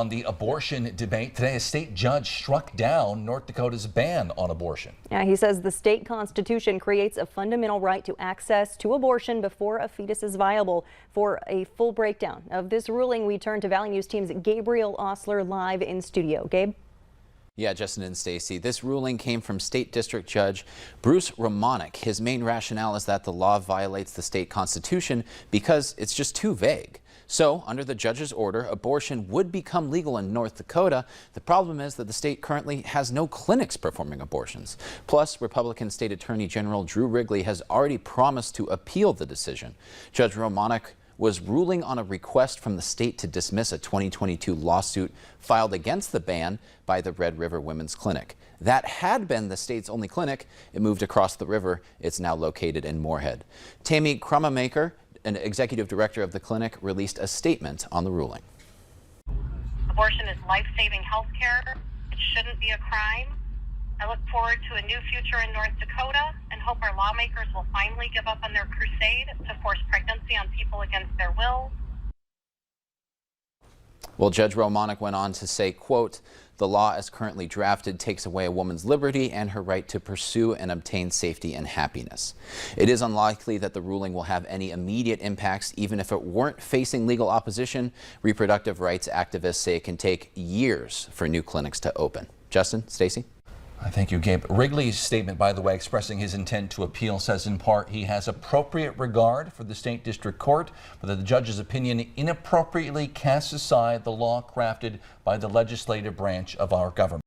On the abortion debate today, a state judge struck down North Dakota's ban on abortion. Yeah, he says the state constitution creates a fundamental right to access to abortion before a fetus is viable. For a full breakdown of this ruling, we turn to Valley News Team's Gabriel Osler live in studio. Gabe? Yeah, Justin and Stacy, this ruling came from State District Judge Bruce Romanek. His main rationale is that the law violates the state constitution because it's just too vague. So, under the judge's order, abortion would become legal in North Dakota. The problem is that the state currently has no clinics performing abortions. Plus, Republican State Attorney General Drew Wrigley has already promised to appeal the decision. Judge Romanek was ruling on a request from the state to dismiss a 2022 lawsuit filed against the ban by the Red River Women's Clinic. That had been the state's only clinic. It moved across the river. It's now located in Moorhead. Tammy Krumamaker, an executive director of the clinic, released a statement on the ruling. Abortion is life-saving health care. It shouldn't be a crime. I look forward to a new future in North Dakota and hope our lawmakers will finally give up on their crusade to force pregnancy on people against their will. Well, Judge Romanek went on to say, quote, "The law as currently drafted takes away a woman's liberty and her right to pursue and obtain safety and happiness. It is unlikely that the ruling will have any immediate impacts, even if it weren't facing legal opposition. Reproductive rights activists say it can take years for new clinics to open." Justin, Stacy? Thank you, Gabe. Wrigley's statement, by the way, expressing his intent to appeal, says in part he has appropriate regard for the state district court, but that the judge's opinion inappropriately casts aside the law crafted by the legislative branch of our government.